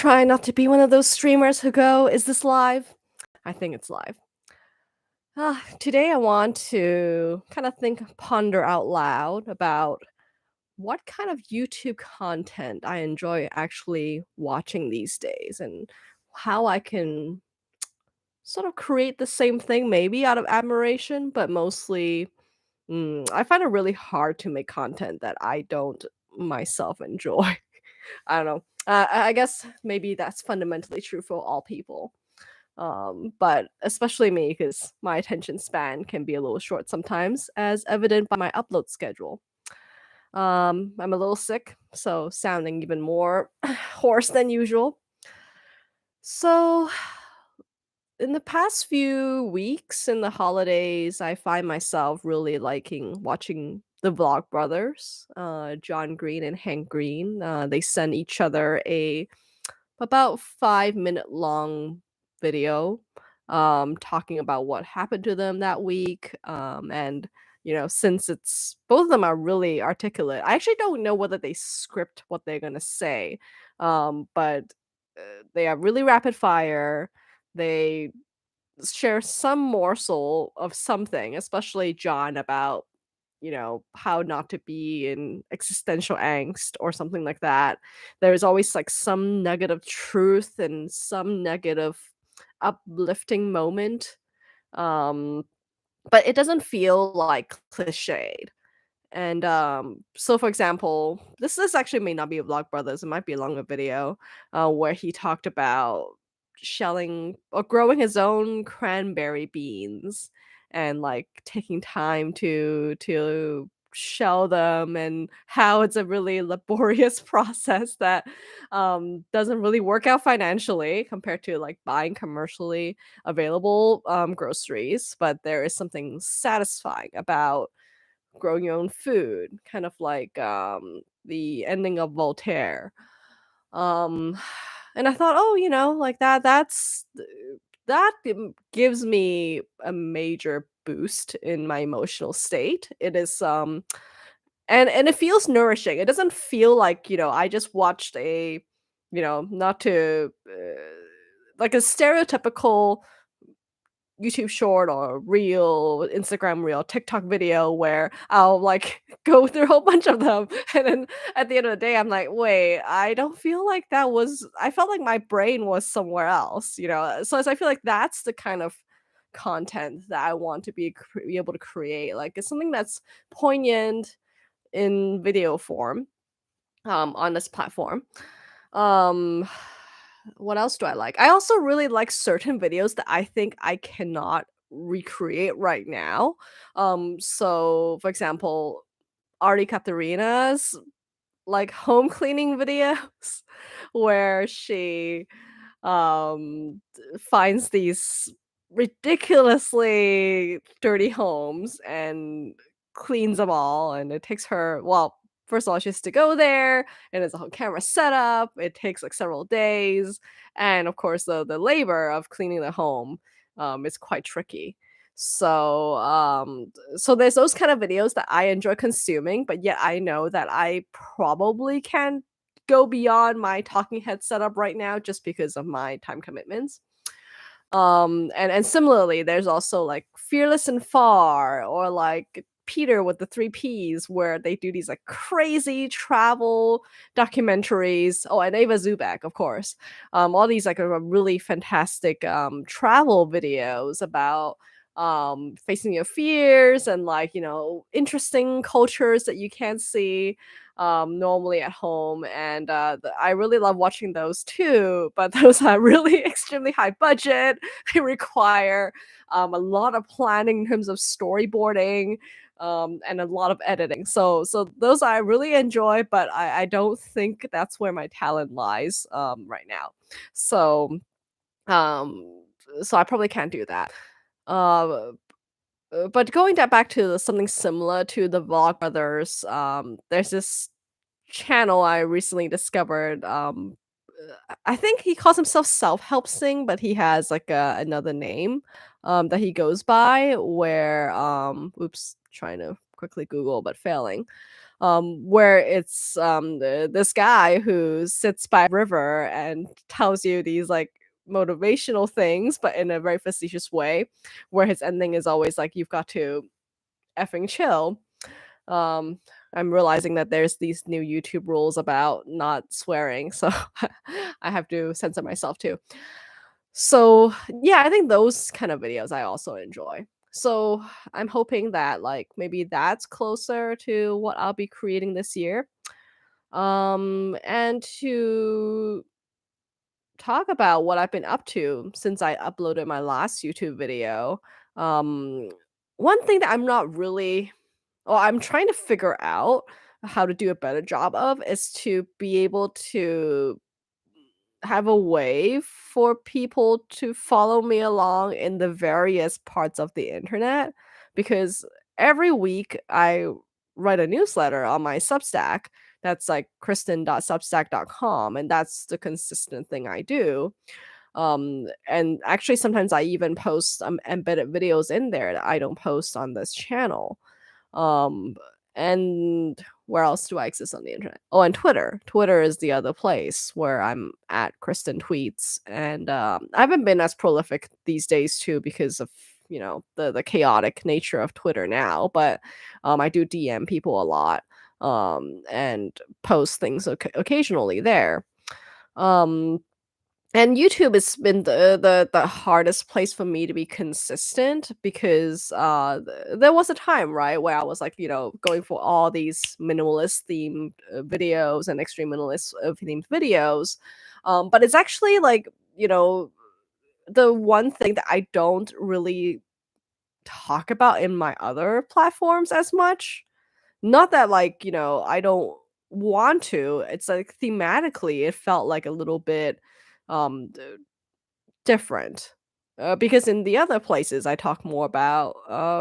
try not to be one of those streamers who go, "Is this live?" I think it's live. Today I want to kind of ponder out loud about what kind of YouTube content I enjoy actually watching these days and how I can sort of create the same thing, maybe out of admiration, but mostly I find it really hard to make content that I don't myself enjoy. I don't know. I guess maybe that's fundamentally true for all people. But especially me, because my attention span can be a little short sometimes, as evident by my upload schedule. I'm a little sick, so sounding even more hoarse than usual. So, in the past few weeks in the holidays, I find myself really liking watching the Vlog Brothers, John Green and Hank Green. They send each other a about 5 minute long video talking about what happened to them that week. And since it's both of them are really articulate, I actually don't know whether they script what they're gonna say. But they are really rapid fire. They share some morsel of something, especially John about, how not to be in existential angst or something like that. There's always like some nugget of truth and some negative uplifting moment. Um, but it doesn't feel like cliched. And so for example, this actually may not be a Vlog Brothers, it might be a longer video where he talked about shelling or growing his own cranberry beans and like taking time to shell them and how it's a really laborious process that doesn't really work out financially compared to like buying commercially available groceries, but there is something satisfying about growing your own food, kind of like the ending of Voltaire. Um, and I thought, oh, like that gives me a major boost in my emotional state. It is and it feels nourishing. It doesn't feel like, I just watched not to like a stereotypical YouTube short or reel, Instagram reel, TikTok video where I'll like go through a whole bunch of them. And then at the end of the day, I'm like, wait, I don't feel like I felt like my brain was somewhere else, So I feel like that's the kind of content that I want to be able to create. Like it's something that's poignant in video form on this platform. Um, what else do I like? I also really like certain videos that I think I cannot recreate right now. So for example, Artie Katarina's like home cleaning videos where she finds these ridiculously dirty homes and cleans them all, and it takes her, well, first of all, she has to go there and there's a whole camera setup. It takes like several days, and of course the labor of cleaning the home is quite tricky. So there's those kind of videos that I enjoy consuming, but yet I know that I probably can't go beyond my talking head setup right now just because of my time commitments. And similarly, there's also like Fearless and Far or like Peter with the three P's where they do these like crazy travel documentaries. Oh, and Ava Zubak, of course. All these like are really fantastic travel videos about facing your fears and like, interesting cultures that you can't see normally at home. And I really love watching those too, but those are really extremely high budget. They require a lot of planning in terms of storyboarding and a lot of editing. So those I really enjoy, but I don't think that's where my talent lies right now. So um so I probably can't do that. Uh, but going back to something similar to the Vlog Brothers, there's this channel I recently discovered. I think he calls himself Self Help Sing, but he has like another name that he goes by. Where oops, trying to quickly Google but failing. where it's this guy who sits by a river and tells you these like motivational things, but in a very facetious way, where his ending is always like, "You've got to effing chill." Um, I'm realizing that there's these new YouTube rules about not swearing, so I have to censor myself too. So, yeah, I think those kind of videos I also enjoy. So, I'm hoping that like maybe that's closer to what I'll be creating this year. And to talk about what I've been up to since I uploaded my last YouTube video. Um, one thing that I'm trying to figure out how to do a better job of is to be able to have a way for people to follow me along in the various parts of the internet, because every week I write a newsletter on my Substack that's like kristen.substack.com, and that's the consistent thing I do. And actually sometimes I even post embedded videos in there that I don't post on this channel. um, and where else do I exist on the internet? Oh, and Twitter. Twitter is the other place where I'm at Kristen Tweets, and I haven't been as prolific these days too because of the chaotic nature of Twitter now. But I do DM people a lot, and post things occasionally there. Um, and YouTube has been the hardest place for me to be consistent because, there was a time, right, where I was, like, going for all these minimalist themed, videos and extreme minimalist, themed videos, but it's actually, like, the one thing that I don't really talk about in my other platforms as much. Not that, like, I don't want to, it's, like, thematically, it felt like a little bit, um different. Because in the other places, I talk more about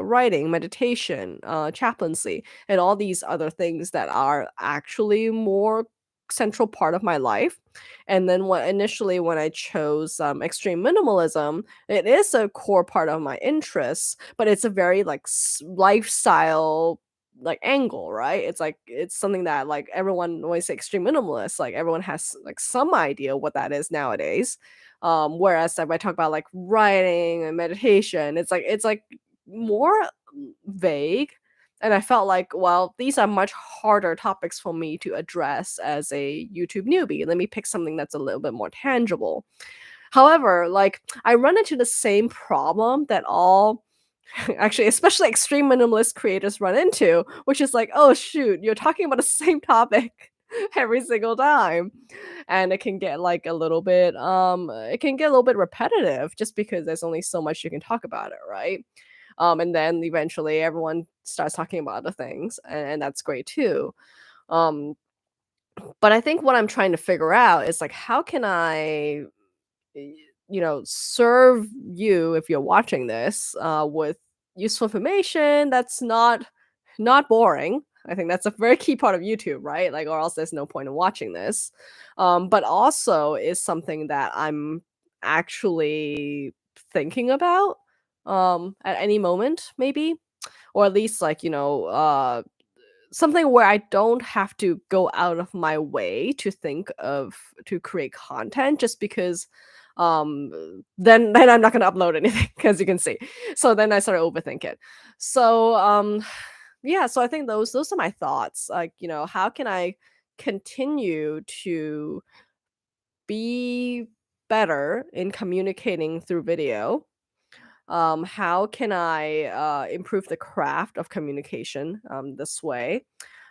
writing, meditation, chaplaincy, and all these other things that are actually more central part of my life. And then when I chose extreme minimalism, it is a core part of my interests, but it's a very like lifestyle like angle, right? It's like it's something that like everyone always say extreme minimalist, like everyone has like some idea what that is nowadays. Whereas if I talk about like writing and meditation, it's like more vague. And I felt like, well, these are much harder topics for me to address as a YouTube newbie. Let me pick something that's a little bit more tangible. However, like I run into the same problem that all actually, especially extreme minimalist creators run into, which is like, oh shoot, you're talking about the same topic every single time. And it can get a little bit repetitive just because there's only so much you can talk about it, right? And then eventually everyone starts talking about other things, and that's great too. Um, but I think what I'm trying to figure out is like how can I y- serve you if you're watching this with useful information that's not boring. I think that's a very key part of YouTube, right? Like, or else there's no point in watching this. But also is something that I'm actually thinking about at any moment, maybe, or at least like something where I don't have to go out of my way to think of to create content just because then I'm not gonna upload anything as you can see. So then I start to overthink it. So yeah, so I think those are my thoughts. Like, how can I continue to be better in communicating through video? How can I improve the craft of communication this way?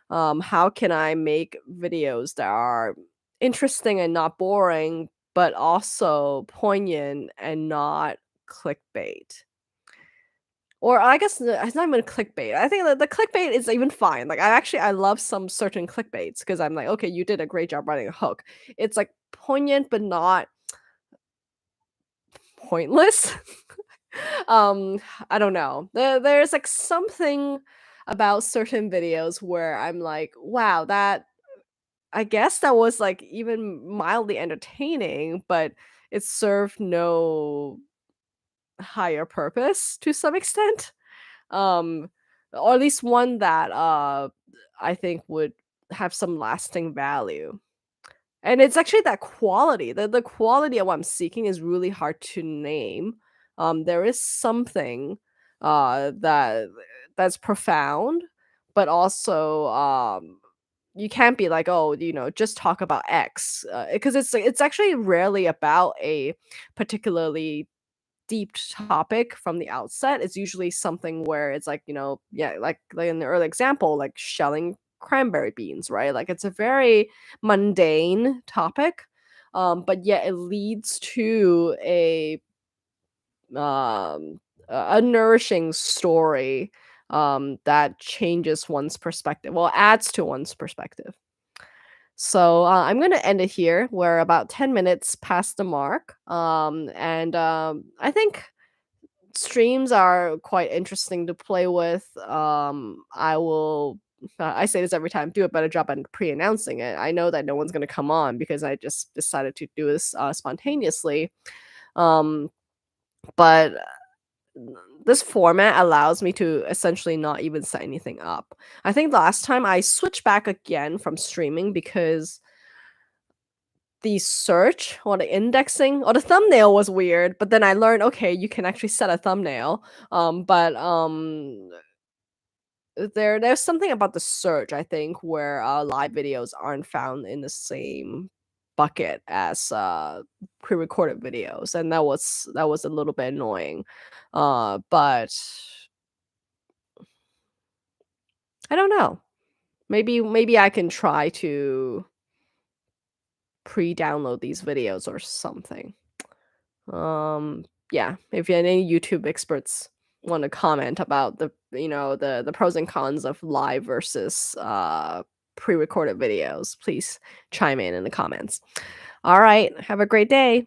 How can I make videos that are interesting and not boring, but also poignant and not clickbait? Or I guess it's not even clickbait. I think that the clickbait is even fine. Like I love some certain clickbaits because I'm like, okay, you did a great job writing a hook. It's like poignant but not pointless. um, I don't know. There's like something about certain videos where I'm like, wow, that I guess that was, like, even mildly entertaining, but it served no higher purpose to some extent. Um, or at least one that, I think would have some lasting value. And it's actually that quality. The quality of what I'm seeking is really hard to name. There is something that that's profound, but also you can't be like, oh, just talk about X, because it's actually rarely about a particularly deep topic from the outset. It's usually something where it's like, yeah, like in the early example, like shelling cranberry beans, right? Like it's a very mundane topic, but yet it leads to a nourishing story that changes one's perspective. Well, adds to one's perspective. So I'm going to end it here. We're about 10 minutes past the mark. And I think streams are quite interesting to play with. I will. I say this every time. Do a better job at pre-announcing it. I know that no one's gonna come on because I just decided to do this spontaneously. Um, but this format allows me to essentially not even set anything up. I think last time I switched back again from streaming because the search or the indexing or the thumbnail was weird, but then I learned, okay, you can actually set a thumbnail. But there's something about the search, I think, where live videos aren't found in the same bucket as pre-recorded videos, and that was a little bit annoying. But I don't know. Maybe I can try to pre-download these videos or something. Yeah, if any YouTube experts want to comment about the pros and cons of live versus pre-recorded videos, please chime in the comments. All right, have a great day.